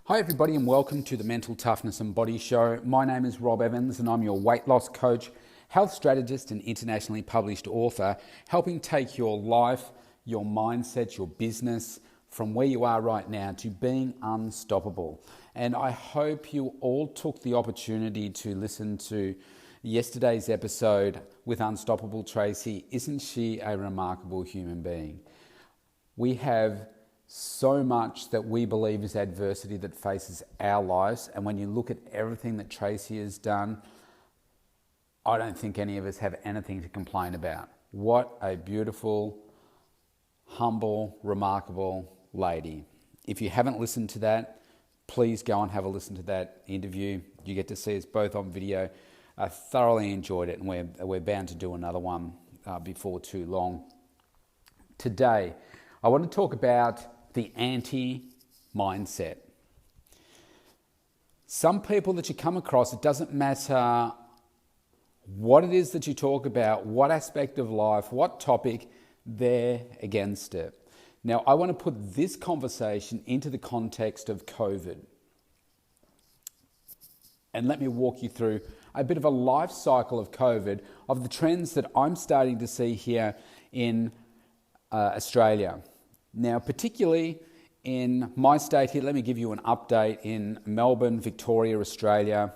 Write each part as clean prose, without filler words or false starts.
Hi everybody and welcome to the Mental Toughness and Body Show. My name is Rob Evans and I'm your weight loss coach, health strategist and internationally published author, helping take your life, your mindset, your business from where you are right now to being unstoppable. And I hope you all took the opportunity to listen to yesterday's episode with Unstoppable Tracy. Isn't she a remarkable human being? We have so much that we believe is adversity that faces our lives. And when you look at everything that Tracy has done, I don't think any of us have anything to complain about. What a beautiful, humble, remarkable lady. If you haven't listened to that, please go and have a listen to that interview. You get to see us both on video. I thoroughly enjoyed it, and we're bound to do another one before too long. Today, I want to talk about the anti-mindset. Some people that you come across, it doesn't matter what it is that you talk about, what aspect of life, what topic, they're against it. Now, I want to put this conversation into the context of COVID. And let me walk you through a bit of a life cycle of COVID, of the trends that I'm starting to see here in Australia. Now, particularly in my state here, let me give you an update. In Melbourne, Victoria, Australia,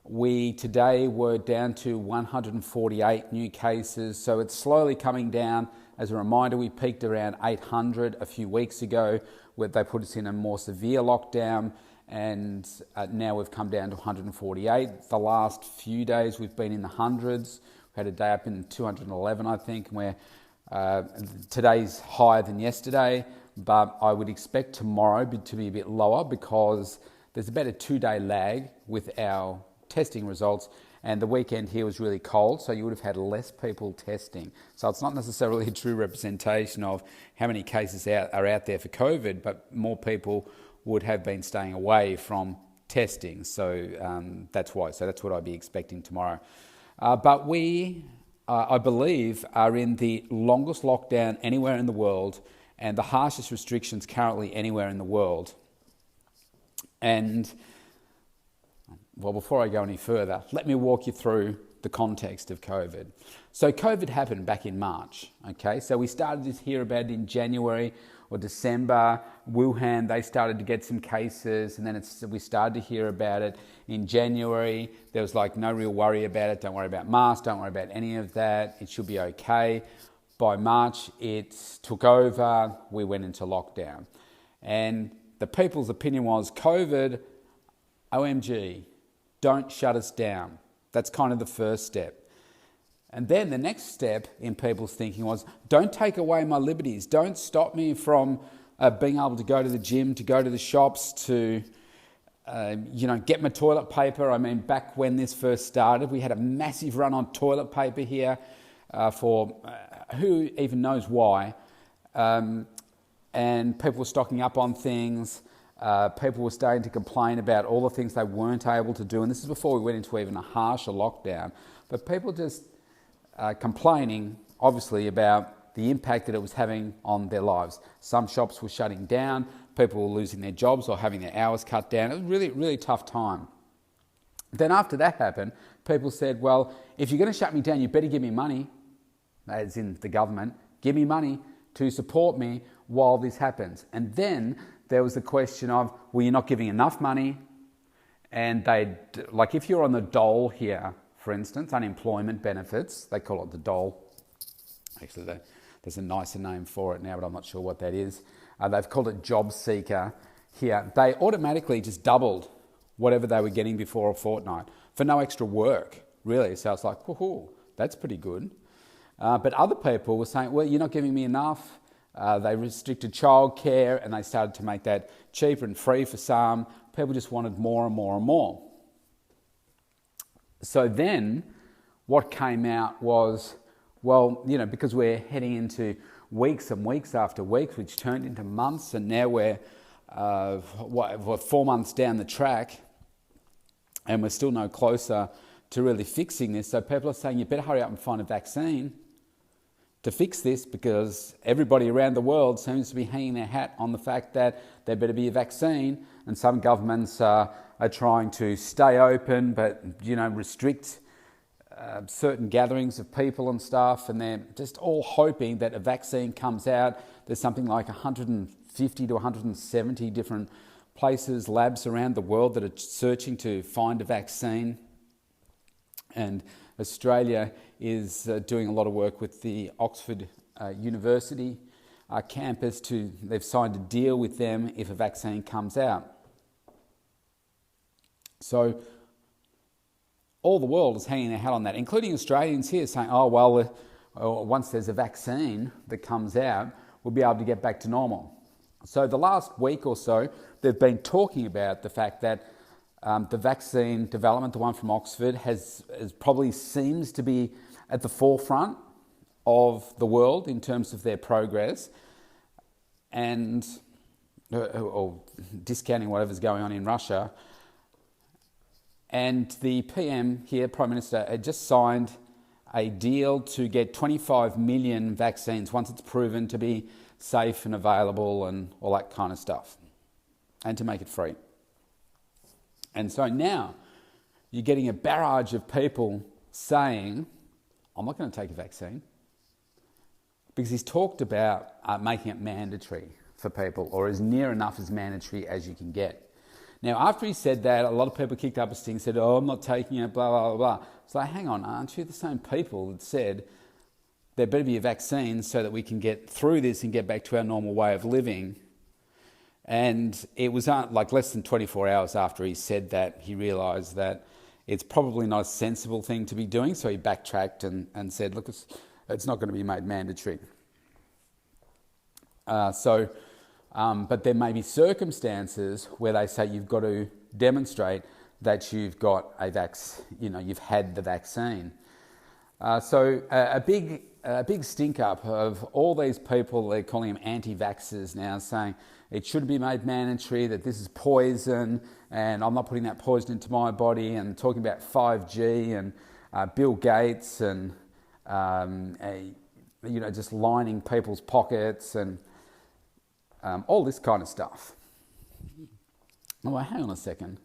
we today were down to 148 new cases, so it's slowly coming down. As a reminder, we peaked around 800 a few weeks ago, where they put us in a more severe lockdown, and now we've come down to 148. The last few days we've been in the hundreds. We had a day up in 211, I think, where today's higher than yesterday, but I would expect tomorrow to be a bit lower because there's about a 2-day lag with our testing results, and the weekend here was really cold, so you would have had less people testing. So it's not necessarily a true representation of how many cases are out there for COVID, but more people would have been staying away from testing. So that's why. So that's what I'd be expecting tomorrow. But we, I believe, are in the longest lockdown anywhere in the world and the harshest restrictions currently anywhere in the world. And, well, before I go any further, let me walk you through the context of COVID. So COVID happened back in March, okay? So we started to hear about it in January or December. Wuhan, they started to get some cases, and then we started to hear about it in January. There was like no real worry about it. Don't worry about masks, don't worry about any of that. It should be okay. By March, it took over. We went into lockdown. And the people's opinion was, COVID, OMG, don't shut us down. That's kind of the first step. And then the next step in people's thinking was, don't take away my liberties. Don't stop me from being able to go to the gym, to go to the shops, to get my toilet paper. I mean, back when this first started, we had a massive run on toilet paper here for who even knows why. And people were stocking up on things. People were starting to complain about all the things they weren't able to do. And this is before we went into even a harsher lockdown. But people just complaining, obviously, about the impact that it was having on their lives. Some shops were shutting down, people were losing their jobs or having their hours cut down. It was really, really tough time. Then after that happened, people said, well, if you're going to shut me down, you better give me money, as in the government, give me money to support me while this happens. And then there was the question of, well, you're not giving enough money. And like if you're on the dole here, for instance, unemployment benefits, they call it the dole. Actually, there's a nicer name for it now, but I'm not sure what that is. They've called it job seeker here. They automatically just doubled whatever they were getting before a fortnight for no extra work, really. So it's like, woohoo, that's pretty good. But other people were saying, well, you're not giving me enough. They restricted childcare and they started to make that cheaper and free for some. People just wanted more and more and more. So then what came out was, well, because we're heading into weeks and weeks after weeks, which turned into months, and now we're 4 months down the track and we're still no closer to really fixing this. So people are saying, you better hurry up and find a vaccine to fix this, because everybody around the world seems to be hanging their hat on the fact that there better be a vaccine, and some governments are trying to stay open but restrict certain gatherings of people and stuff, and they're just all hoping that a vaccine comes out. There's something like 150 to 170 different places, labs around the world that are searching to find a vaccine. And Australia is doing a lot of work with the Oxford University campus. They've signed a deal with them if a vaccine comes out. So all the world is hanging their hat on that, including Australians here, saying, once there's a vaccine that comes out, we'll be able to get back to normal. So the last week or so, they've been talking about the fact that the vaccine development, the one from Oxford, has probably seems to be at the forefront of the world in terms of their progress, and or discounting whatever's going on in Russia. And the PM here, Prime Minister, had just signed a deal to get 25 million vaccines once it's proven to be safe and available and all that kind of stuff, and to make it free. And so now you're getting a barrage of people saying, I'm not going to take a vaccine, because he's talked about making it mandatory for people, or as near enough as mandatory as you can get. Now, after he said that, a lot of people kicked up a stink and said, I'm not taking it, blah, blah, blah, blah. So hang on, aren't you the same people that said there better be a vaccine so that we can get through this and get back to our normal way of living? And it was like less than 24 hours after he said that, he realised that it's probably not a sensible thing to be doing, so he backtracked and said, look, it's not going to be made mandatory. But there may be circumstances where they say you've got to demonstrate that you've got you've had the vaccine. So a big stink up of all these people, they're calling them anti-vaxxers now, saying it should be made mandatory, that this is poison, and I'm not putting that poison into my body, and talking about 5G and Bill Gates and just lining people's pockets and all this kind of stuff. Well, hang on a second.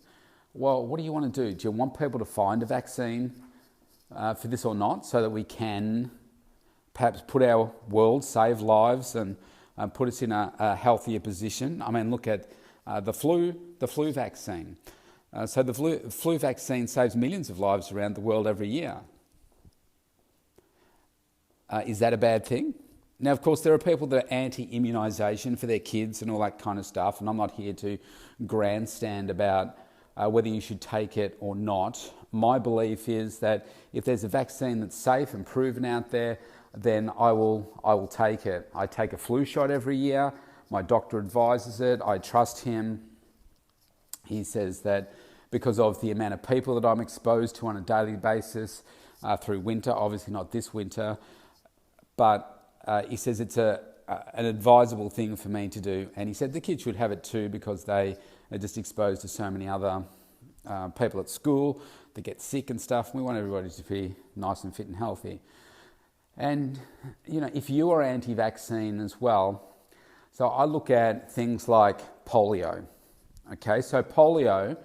Well, what do you want to do? Do you want people to find a vaccine for this or not, so that we can perhaps put our world, save lives, and put us in a healthier position? I mean, look at the flu vaccine. So the flu vaccine saves millions of lives around the world every year. Is that a bad thing? Now, of course, there are people that are anti-immunisation for their kids and all that kind of stuff, and I'm not here to grandstand about whether you should take it or not. My belief is that if there's a vaccine that's safe and proven out there, then I will take it. I take a flu shot every year. My doctor advises it. I trust him. He says that because of the amount of people that I'm exposed to on a daily basis through winter, obviously not this winter, but he says it's an advisable thing for me to do. And he said the kids should have it too, because they are just exposed to so many other people at school that get sick and stuff. We want everybody to be nice and fit and healthy. And, if you are anti-vaccine as well, so I look at things like polio. Okay, so polio,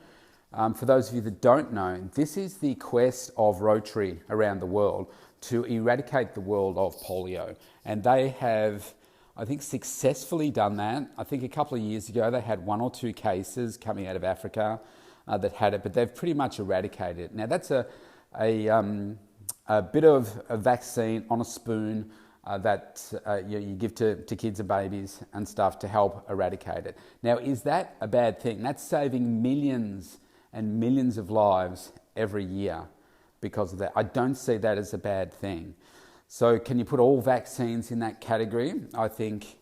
for those of you that don't know, this is the quest of Rotary around the world to eradicate the world of polio. And they have, I think, successfully done that. I think a couple of years ago they had 1 or 2 cases coming out of Africa that had it, but they've pretty much eradicated it. Now that's a bit of a vaccine on a spoon that you give to kids and babies and stuff to help eradicate it. Now, is that a bad thing? That's saving millions and millions of lives every year because of that. I don't see that as a bad thing. So can you put all vaccines in that category? I think,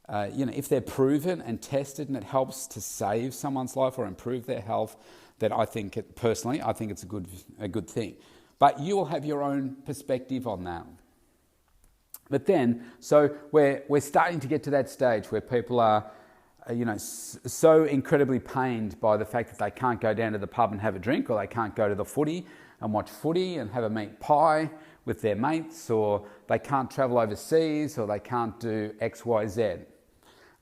if they're proven and tested and it helps to save someone's life or improve their health, then I think it's a good thing. But you will have your own perspective on that. But then, so we're starting to get to that stage where people are, so incredibly pained by the fact that they can't go down to the pub and have a drink, or they can't go to the footy and watch footy and have a meat pie with their mates, or they can't travel overseas, or they can't do X, Y, Z.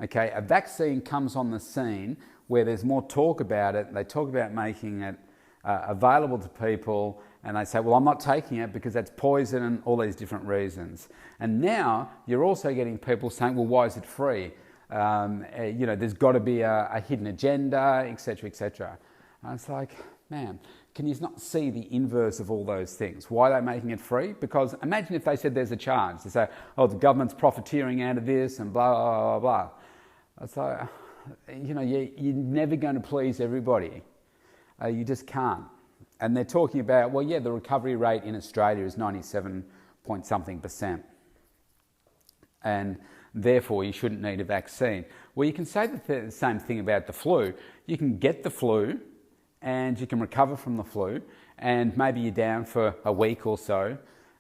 Okay, a vaccine comes on the scene where there's more talk about it. They talk about making it available to people, and they say, well, I'm not taking it because that's poison and all these different reasons. And now you're also getting people saying, well, why is it free? There's got to be a hidden agenda, etc., etc. And it's like, man, can you not see the inverse of all those things? Why are they making it free? Because imagine if they said there's a charge. They say, oh, the government's profiteering out of this and blah, blah, blah, blah. It's like, you're never going to please everybody. You just can't. And they're talking about, well, yeah, the recovery rate in Australia is 97 point something %. And therefore, you shouldn't need a vaccine. Well, you can say the same thing about the flu. You can get the flu and you can recover from the flu, and maybe you're down for a week or so,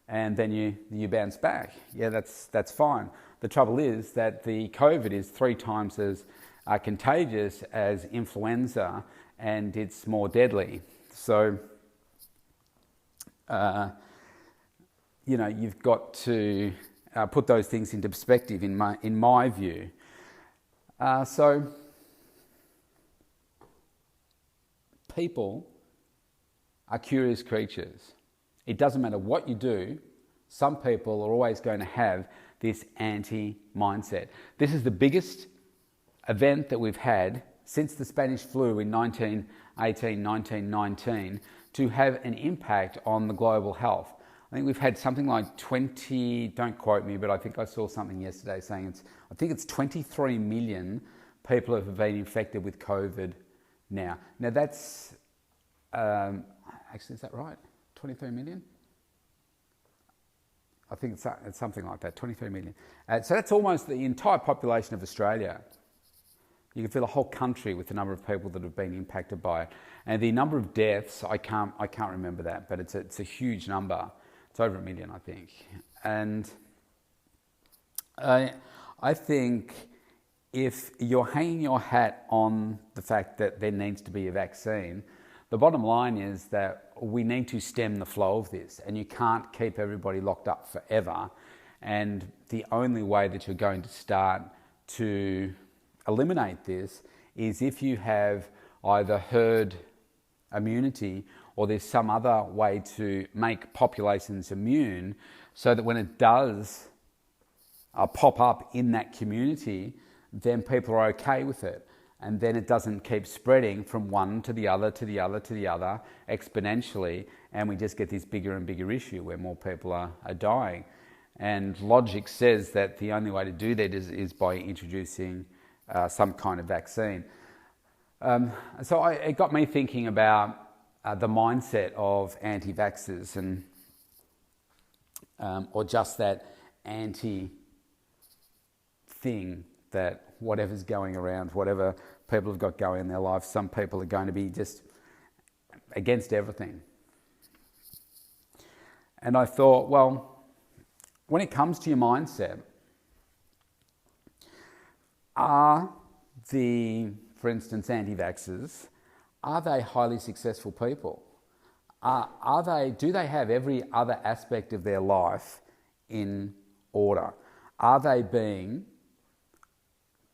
and then you bounce back. Yeah, that's fine. The trouble is that the COVID is 3 times as contagious as influenza, and it's more deadly. So, you've got to put those things into perspective in my view. So people are curious creatures. It doesn't matter what you do, some people are always going to have this anti-mindset. This is the biggest event that we've had since the Spanish flu in 1918, 1919 to have an impact on the global health. I think we've had something like 20, don't quote me, but I think I saw something yesterday saying I think it's 23 million people have been infected with COVID now. Now that's, actually, is that right? 23 million? I think it's something like that, 23 million. So that's almost the entire population of Australia. You can fill a whole country with the number of people that have been impacted by it. And the number of deaths, I can't remember that, but it's a huge number. It's over 1 million, I think. And I think if you're hanging your hat on the fact that there needs to be a vaccine, the bottom line is that we need to stem the flow of this, and you can't keep everybody locked up forever. And the only way that you're going to start to eliminate this is if you have either herd immunity or there's some other way to make populations immune so that when it does pop up in that community, then people are okay with it. And then it doesn't keep spreading from one to the other, to the other, to the other exponentially. And we just get this bigger and bigger issue where more people are dying. And logic says that the only way to do that is by introducing some kind of vaccine. So it got me thinking about the mindset of anti-vaxxers and or just that anti-thing that whatever's going around, whatever people have got going in their life, some people are going to be just against everything. And I thought, well, when it comes to your mindset, are for instance, anti-vaxxers, are they highly successful people? Do they have every other aspect of their life in order? Are they being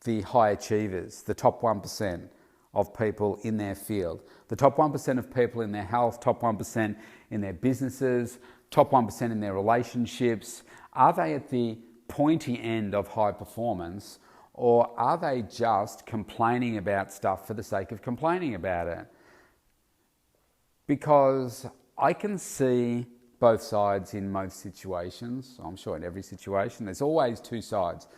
the high achievers, the top 1% of people in their field, the top 1% of people in their health, top 1% in their businesses, top 1% in their relationships? Are they at the pointy end of high performance, or are they just complaining about stuff for the sake of complaining about it? Because I can see both sides in most situations. I'm sure in every situation, there's always two sides.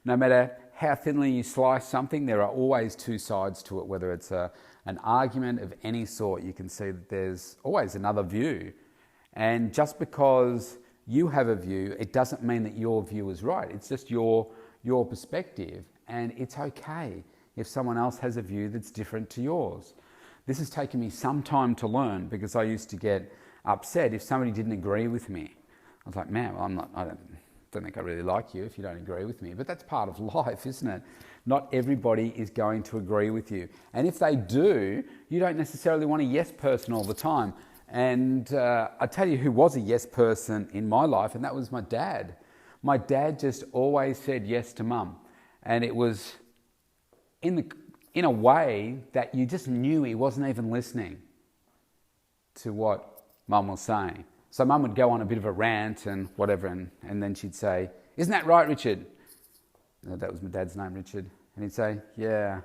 No matter how thinly you slice something, there are always two sides to it. Whether it's an argument of any sort, you can see that there's always another view. And just because you have a view, it doesn't mean that your view is right. It's just your perspective. And it's okay if someone else has a view that's different to yours. This has taken me some time to learn, because I used to get upset if somebody didn't agree with me. I was like, man, well, I don't think I really like you if you don't agree with me. But that's part of life, isn't it? Not everybody is going to agree with you. And if they do, you don't necessarily want a yes person all the time. And I tell you who was a yes person in my life, and that was my dad. My dad just always said yes to mum. And it was in a way that you just knew he wasn't even listening to what mum was saying. So mum would go on a bit of a rant and whatever, and then she'd say, "Isn't that right, Richard?" That was my dad's name, Richard. And he'd say, "Yeah."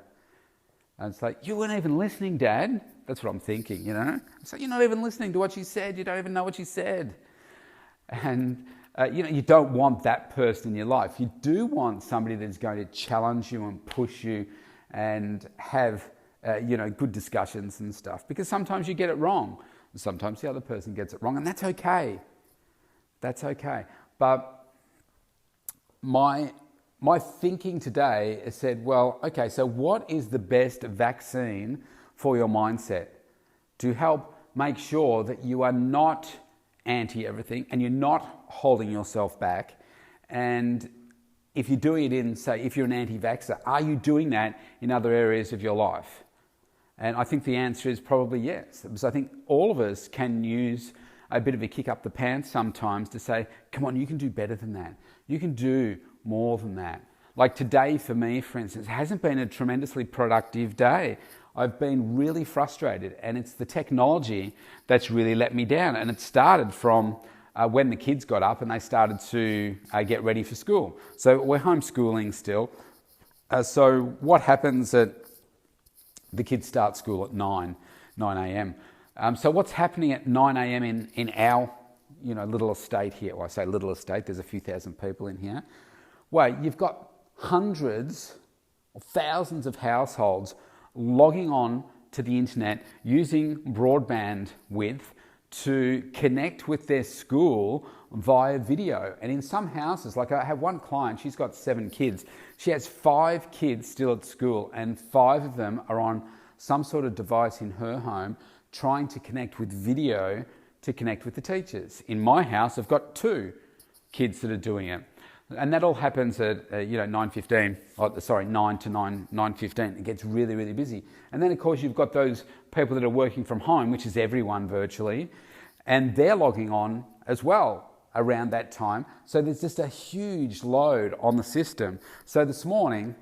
And it's like, "You weren't even listening, Dad." That's what I'm thinking, you know. It's like, "You're not even listening to what she said. You don't even know what she said." And, you don't want that person in your life. You do want somebody that's going to challenge you and push you and have, good discussions and stuff. Because sometimes you get it wrong. Sometimes the other person gets it wrong, and that's okay. That's okay. But my thinking today has said, well, okay, so what is the best vaccine for your mindset to help make sure that you are not anti-everything and you're not holding yourself back? And if you're doing it in, say, if you're an anti-vaxxer, are you doing that in other areas of your life? And I think the answer is probably yes. Because I think all of us can use a bit of a kick up the pants sometimes to say, come on, you can do better than that. You can do more than that. Like today for me, for instance, hasn't been a tremendously productive day. I've been really frustrated, and it's the technology that's really let me down. And it started from when the kids got up and they started to get ready for school. So we're homeschooling still. So what happens at the kids start school at 9 a.m. So what's happening at 9 a.m. in our little estate here? Well, I say little estate, there's a few thousand people in here. Well, you've got hundreds or thousands of households logging on to the internet using broadband width to connect with their school via video. And in some houses, like I have one client, she's got 7 kids. She has 5 kids still at school, and 5 of them are on some sort of device in her home trying to connect with video to connect with the teachers. In my house, I've got 2 kids that are doing it. And that all happens at 9:15. 9 to 9:15. It gets really, really busy. And then of course you've got those people that are working from home, which is everyone virtually, and they're logging on as well around that time. So there's just a huge load on the system. So this morning,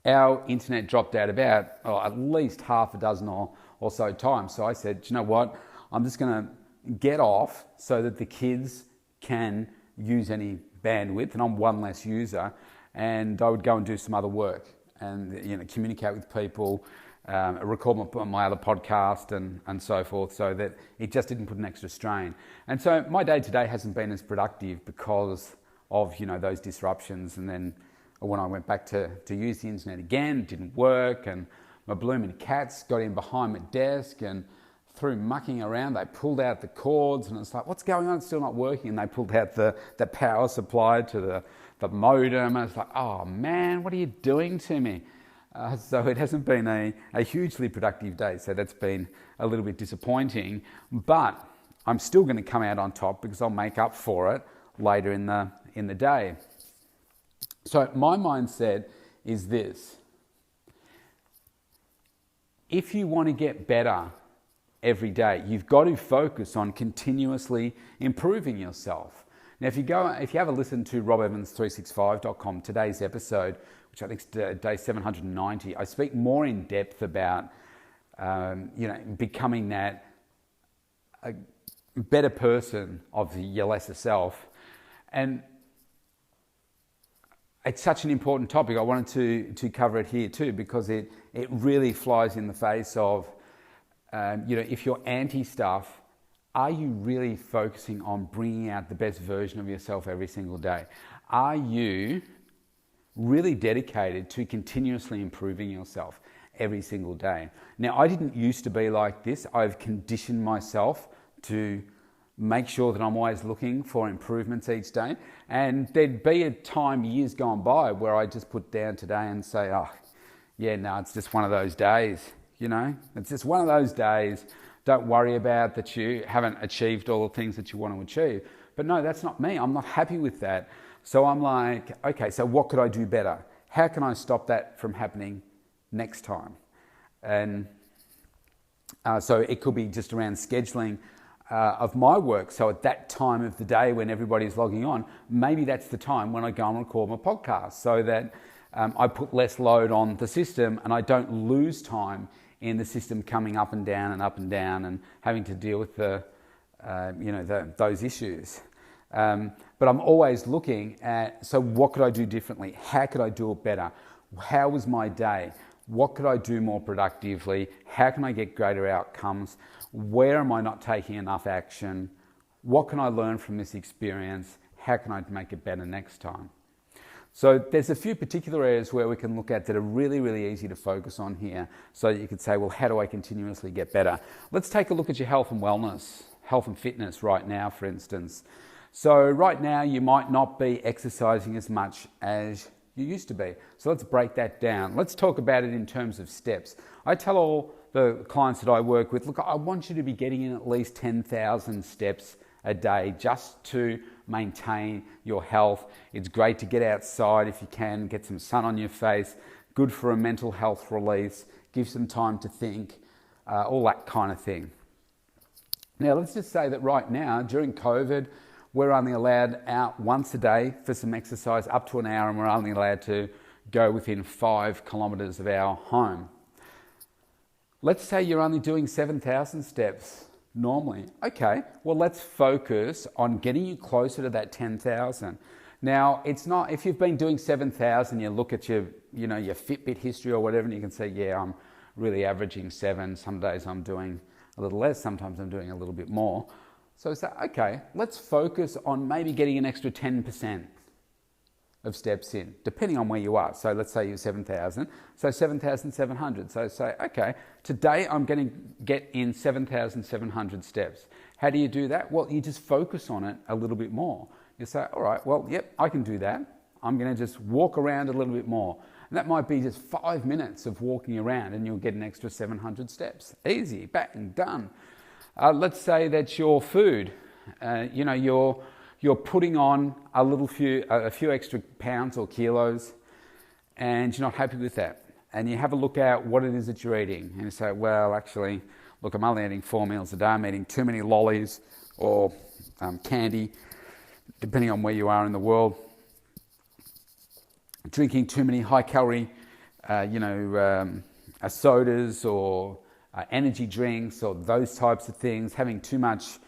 our internet dropped out about at least half a dozen or so times. So I said, "Do you know what? I'm just going to get off so that the kids can use any bandwidth, and I'm one less user, and I would go and do some other work and communicate with people, record my other podcast and so forth, so that it just didn't put an extra strain." And so my day today hasn't been as productive because of those disruptions. And then when I went back to use the internet again, it didn't work, and my blooming cats got in behind my desk, and through mucking around, they pulled out the cords, and it's like, what's going on? It's still not working. And they pulled out the power supply to the modem, and it's like, oh man, what are you doing to me? So it hasn't been a hugely productive day. So that's been a little bit disappointing, but I'm still going to come out on top because I'll make up for it later in the day. So my mindset is this: if you want to get better every day, you've got to focus on continuously improving yourself. Now, if you have a listen to robevans365.com, today's episode, which I think is day 790, I speak more in depth about, becoming a better person of your lesser self. And it's such an important topic. I wanted to cover it here too, because it really flies in the face of, if you're anti-stuff, are you really focusing on bringing out the best version of yourself every single day? Are you really dedicated to continuously improving yourself every single day? Now, I didn't used to be like this. I've conditioned myself to make sure that I'm always looking for improvements each day. And there'd be a time years gone by where I just put down today and say, it's just one of those days. It's just one of those days. Don't worry about that you haven't achieved all the things that you want to achieve. But no, that's not me. I'm not happy with that. So I'm like, okay, so what could I do better? How can I stop that from happening next time? And So it could be just around scheduling of my work. So at that time of the day when everybody's logging on, maybe that's the time when I go and record my podcast, so that I put less load on the system and I don't lose time in the system coming up and down and having to deal with those issues. But I'm always looking at, so what could I do differently? How could I do it better? How was my day? What could I do more productively? How can I get greater outcomes? Where am I not taking enough action? What can I learn from this experience? How can I make it better next time? So there's a few particular areas where we can look at that are really, really easy to focus on here, so that you could say, well, how do I continuously get better? Let's take a look at your health and wellness, health and fitness right now, for instance. So right now you might not be exercising as much as you used to be. So let's break that down. Let's talk about it in terms of steps. I tell all the clients that I work with, look, I want you to be getting in at least 10,000 steps a day just to maintain your health. It's great to get outside if you can, get some sun on your face, good for a mental health release, give some time to think, all that kind of thing. Now, let's just say that right now, during COVID, we're only allowed out once a day for some exercise, up to an hour, and we're only allowed to go within 5 kilometres of our home. Let's say you're only doing 7,000 steps normally. Okay, well, let's focus on getting you closer to that 10,000. Now, it's not, if you've been doing 7,000, you look at your Fitbit history or whatever, and you can say, yeah, I'm really averaging 7. Some days I'm doing a little less, sometimes I'm doing a little bit more. So say, okay, let's focus on maybe getting an extra 10% of steps in, depending on where you are. So let's say you're 7,000, so 7,700. So say, okay, today I'm going to get in 7,700 steps. How do you do that? Well, you just focus on it a little bit more. You say, all right, well, yep, I can do that. I'm going to just walk around a little bit more. And that might be just 5 minutes of walking around and you'll get an extra 700 steps. Easy, bang, done. Let's say that your food, you're putting on a few extra pounds or kilos, and you're not happy with that. And you have a look at what it is that you're eating, and you say, well, actually, look, I'm only eating 4 meals a day. I'm eating too many lollies or candy, depending on where you are in the world. Drinking too many high-calorie, sodas or energy drinks or those types of things, having too much,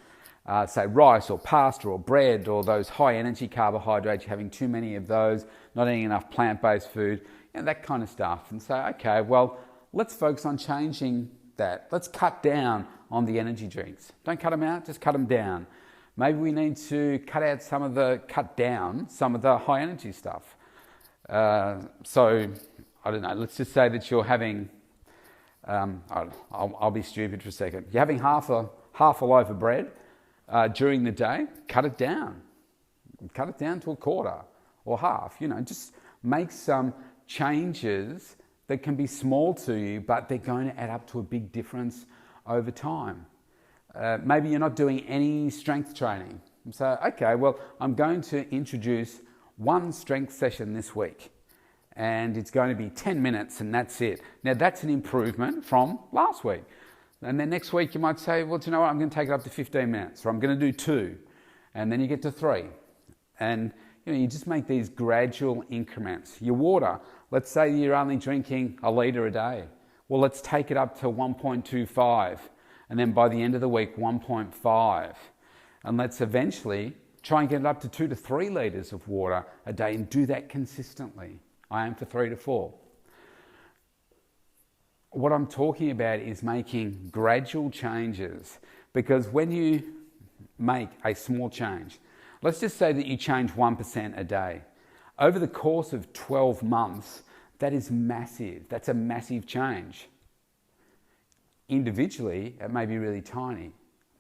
say, rice or pasta or bread or those high-energy carbohydrates, you're having too many of those, not eating enough plant-based food, that kind of stuff. And say, okay, well, let's focus on changing that. Let's cut down on the energy drinks. Don't cut them out, just cut them down. Maybe we need to cut down some of the high-energy stuff. So, I don't know, let's just say that you're having... I'll be stupid for a second. You're having half a loaf of bread during the day. Cut it down. Cut it down to a quarter or half. Just make some changes that can be small to you, but they're going to add up to a big difference over time. Maybe you're not doing any strength training. So, okay, well, I'm going to introduce one strength session this week. And it's going to be 10 minutes and that's it. Now that's an improvement from last week. And then next week you might say, well, do you know what, I'm going to take it up to 15 minutes, or I'm going to do 2. And then you get to 3. And you just make these gradual increments. Your water, let's say you're only drinking a litre a day. Well, let's take it up to 1.25. And then by the end of the week, 1.5. And let's eventually try and get it up to 2 to 3 litres of water a day, and do that consistently. I aim for 3 to 4. What I'm talking about is making gradual changes, because when you make a small change, let's just say that you change 1% a day. Over the course of 12 months, that is massive. That's a massive change. Individually, it may be really tiny,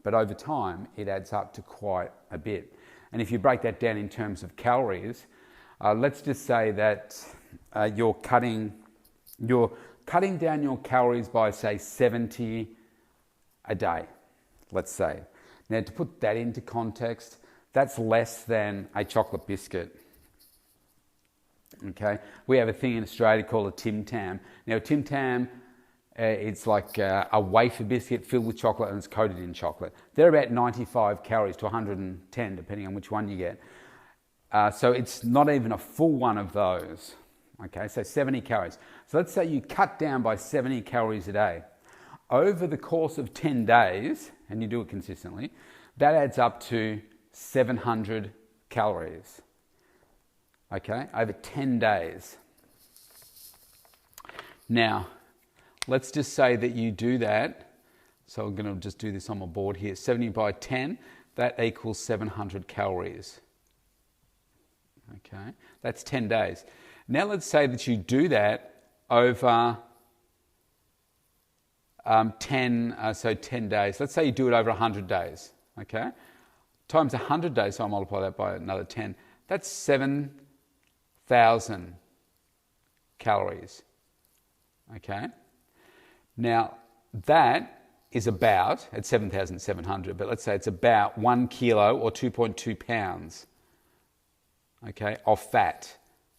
but over time, it adds up to quite a bit. And if you break that down in terms of calories, let's just say that you're cutting down your calories by, say, 70 a day, let's say. Now, to put that into context, that's less than a chocolate biscuit. Okay, we have a thing in Australia called a Tim Tam. Now, Tim Tam It's like a wafer biscuit filled with chocolate and it's coated in chocolate. They're about 95 calories to 110, depending on which one you get. So it's not even a full one of those. Okay, so 70 calories. So let's say you cut down by 70 calories a day. Over the course of 10 days, and you do it consistently, that adds up to 700 calories. Okay, over 10 days. Now, let's just say that you do that. So I'm going to just do this on my board here. 70 by 10, that equals 700 calories. Okay, that's 10 days. Now let's say that you do that over 10 days. Let's say you do it over 100 days. Okay, times 100 days, so I multiply that by another 10. That's 7,000 calories. Okay, now that is about, it's 7,700, but let's say it's about 1 kilo or 2.2 pounds, okay, of fat,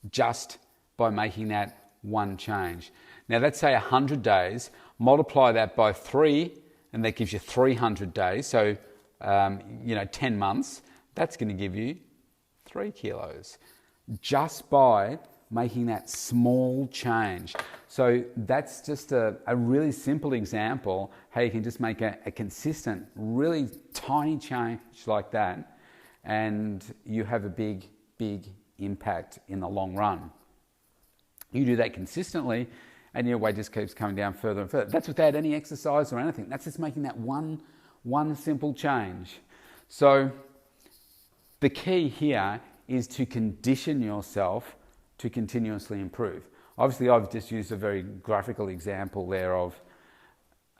just by making that one change. Now let's say 100 days, multiply that by 3, and that gives you 300 days, so 10 months, that's going to give you 3 kilos, just by making that small change. So that's just a really simple example how you can just make a consistent, really tiny change like that, and you have a big impact in the long run. You do that consistently and your weight just keeps coming down further and further. That's without any exercise or anything. That's just making that one simple change. So the key here is to condition yourself to continuously improve. Obviously, I've just used a very graphical example there of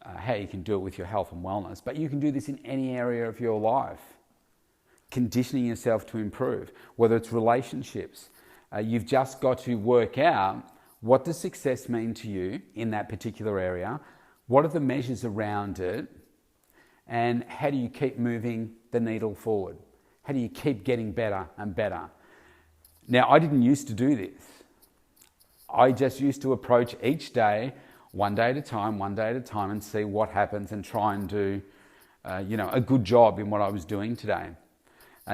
how you can do it with your health and wellness, but you can do this in any area of your life. Conditioning yourself to improve, whether it's relationships. You've just got to work out, what does success mean to you in that particular area? What are the measures around it? And how do you keep moving the needle forward? How do you keep getting better and better? Now, I didn't used to do this. I just used to approach each day, one day at a time, and see what happens and try and do a good job in what I was doing today.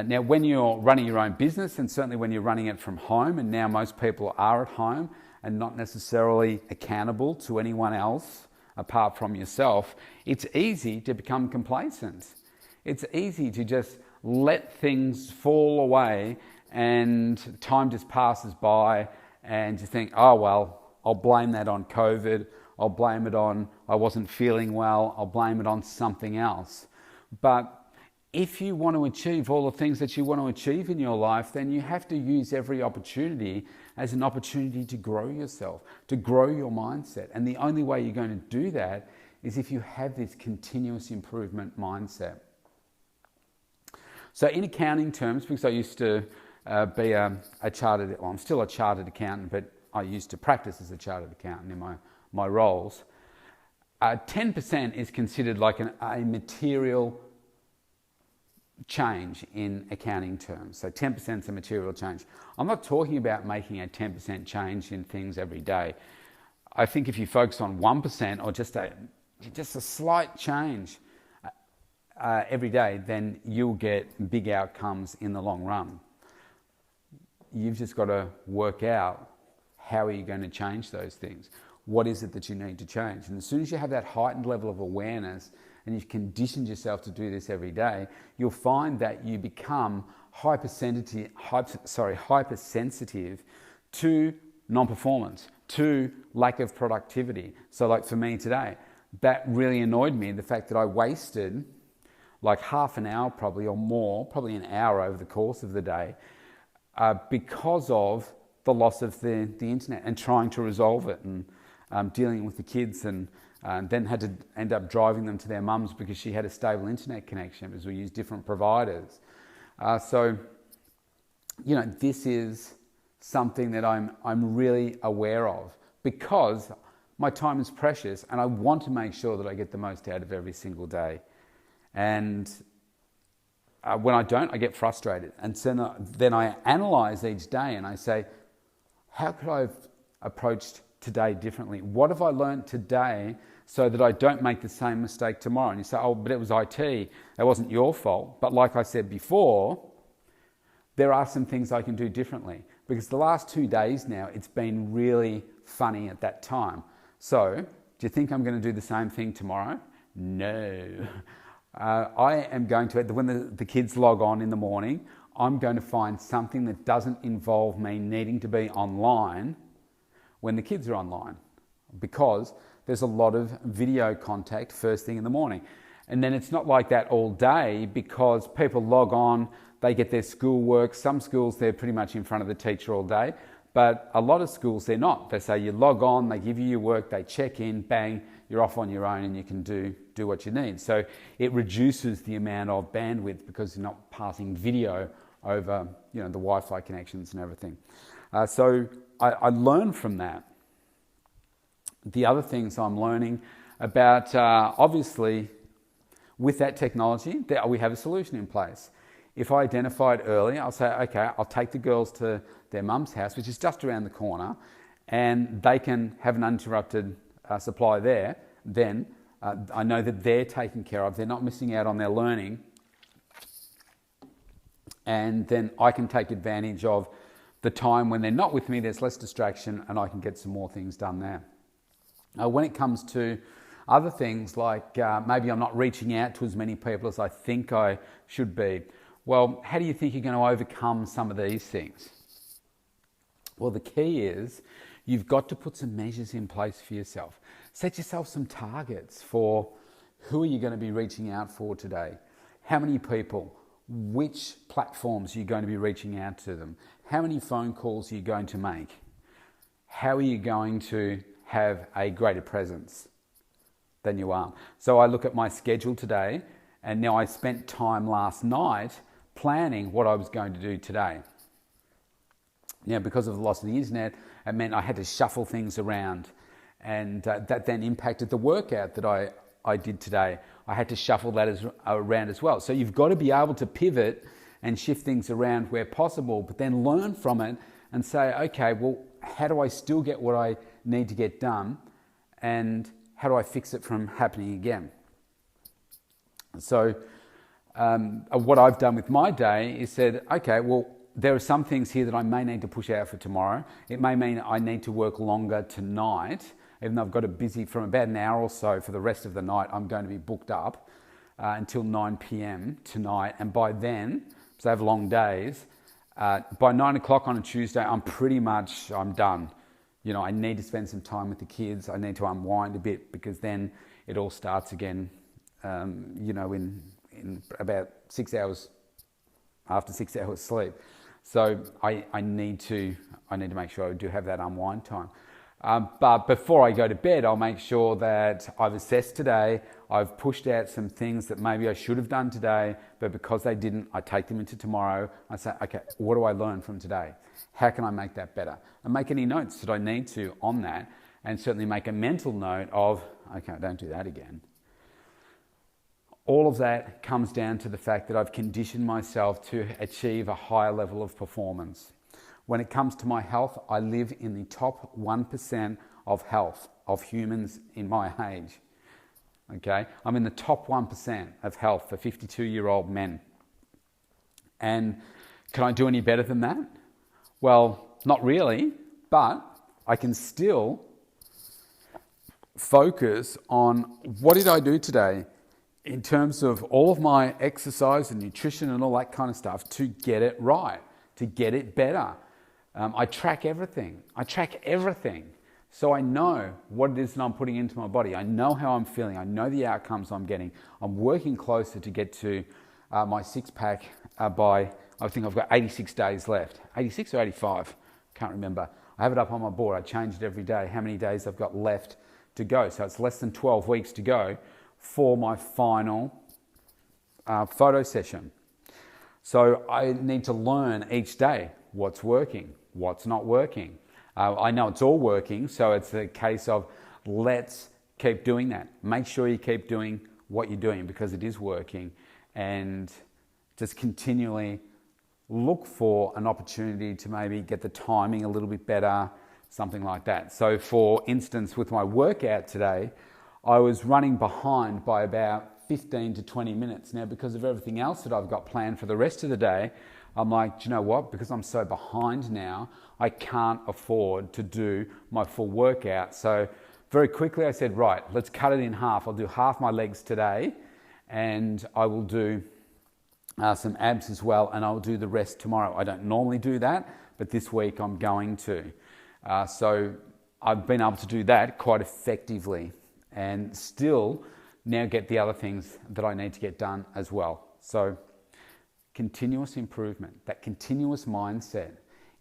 Now, when you're running your own business, and certainly when you're running it from home, and now most people are at home and not necessarily accountable to anyone else apart from yourself, it's easy to become complacent. It's easy to just let things fall away and time just passes by and you think, oh, well, I'll blame that on COVID. I'll blame it on I wasn't feeling well. I'll blame it on something else. But if you want to achieve all the things that you want to achieve in your life, then you have to use every opportunity as an opportunity to grow yourself, to grow your mindset. And the only way you're going to do that is if you have this continuous improvement mindset. So in accounting terms, because I used to be I'm still a chartered accountant, but I used to practice as a chartered accountant in my roles. 10% is considered like a material change in accounting terms. So 10% is a material change. I'm not talking about making a 10% change in things every day. I think if you focus on 1% or just a slight change every day, then you'll get big outcomes in the long run. You've just got to work out, how are you going to change those things? What is it that you need to change? And as soon as you have that heightened level of awareness and you've conditioned yourself to do this every day, you'll find that you become hypersensitive to non-performance, to lack of productivity. So like for me today, that really annoyed me, the fact that I wasted like half an hour probably or more, probably an hour over the course of the day, because of the loss of the internet and trying to resolve it and dealing with the kids and then had to end up driving them to their mums because she had a stable internet connection because we use different providers. So this is something that I'm really aware of because my time is precious and I want to make sure that I get the most out of every single day. And when I don't, I get frustrated. And so then I analyze each day and I say, how could I have approached today differently? What have I learned today so that I don't make the same mistake tomorrow. And you say, oh, but it was IT. It wasn't your fault. But like I said before, there are some things I can do differently, because the last 2 days now, it's been really funny at that time. So do you think I'm going to do the same thing tomorrow? No. I am going to, when the kids log on in the morning, I'm going to find something that doesn't involve me needing to be online when the kids are online, because there's a lot of video contact first thing in the morning. And then it's not like that all day, because people log on, they get their schoolwork. Some schools, they're pretty much in front of the teacher all day, but a lot of schools, they're not. They say you log on, they give you your work, they check in, bang, you're off on your own and you can do what you need. So it reduces the amount of bandwidth because you're not passing video over, the Wi-Fi connections and everything. So I learn from that. The other things I'm learning about, obviously, with that technology, we have a solution in place. If I identify it early, I'll say, okay, I'll take the girls to their mum's house, which is just around the corner, and they can have an uninterrupted supply there. Then I know that they're taken care of. They're not missing out on their learning. And then I can take advantage of the time when they're not with me. There's less distraction and I can get some more things done there. When it comes to other things like maybe I'm not reaching out to as many people as I think I should be. Well, how do you think you're going to overcome some of these things? Well, the key is you've got to put some measures in place for yourself. Set yourself some targets for who are you going to be reaching out for today? How many people? Which platforms are you going to be reaching out to them? How many phone calls are you going to make? How are you going to have a greater presence than you are? So I look at my schedule today, and now I spent time last night planning what I was going to do today. Now, because of the loss of the internet, it meant I had to shuffle things around, and that then impacted the workout that I did today. I had to shuffle that around as well. So you've got to be able to pivot and shift things around where possible, but then learn from it and say, okay, well, how do I still get what I need to get done, and how do I fix it from happening again? So what I've done with my day is said, okay, well, there are some things here that I may need to push out for tomorrow. It may mean I need to work longer tonight, even though I've got it busy from about an hour or so for the rest of the night. I'm going to be booked up until 9 p.m. tonight. And by then, because I have long days, by 9 o'clock on a Tuesday, I'm done. I need to spend some time with the kids. I need to unwind a bit, because then it all starts again, in about 6 hours, after 6 hours sleep. So I need to make sure I do have that unwind time. But before I go to bed, I'll make sure that I've assessed today. I've pushed out some things that maybe I should have done today, but because they didn't, I take them into tomorrow. I say, okay, what do I learn from today? How can I make that better? And make any notes that I need to on that, and certainly make a mental note of, okay, don't do that again. All of that comes down to the fact that I've conditioned myself to achieve a higher level of performance. When it comes to my health, I live in the top 1% of health of humans in my age. Okay, I'm in the top 1% of health for 52-year-old men. And can I do any better than that? Well, not really, but I can still focus on what did I do today in terms of all of my exercise and nutrition and all that kind of stuff to get it right, to get it better. I track everything. So I know what it is that I'm putting into my body. I know how I'm feeling. I know the outcomes I'm getting. I'm working closer to get to my six-pack by, I think I've got 86 days left. 86 or 85? Can't remember. I have it up on my board. I change it every day, how many days I've got left to go. So it's less than 12 weeks to go for my final photo session. So I need to learn each day what's working, what's not working. I know it's all working, so it's a case of let's keep doing that. Make sure you keep doing what you're doing because it is working, and just continually look for an opportunity to maybe get the timing a little bit better, something like that. So for instance, with my workout today, I was running behind by about 15 to 20 minutes. Now, because of everything else that I've got planned for the rest of the day, I'm like, do you know what? Because I'm so behind now, I can't afford to do my full workout. So very quickly I said, right, let's cut it in half. I'll do half my legs today, and I will do some abs as well, and I'll do the rest tomorrow. I don't normally do that, but this week I'm going to. So I've been able to do that quite effectively, and still now get the other things that I need to get done as well. So continuous improvement, that continuous mindset,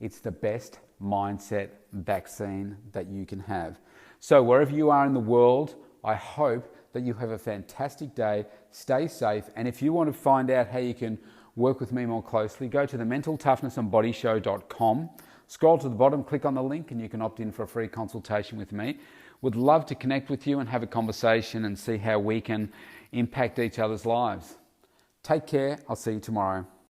it's the best mindset vaccine that you can have. So wherever you are in the world, I hope that you have a fantastic day, stay safe, and if you want to find out how you can work with me more closely, go to the mentaltoughnessandbodyshow.com, scroll to the bottom, click on the link, and you can opt in for a free consultation with me. Would love to connect with you and have a conversation and see how we can impact each other's lives. Take care. I'll see you tomorrow.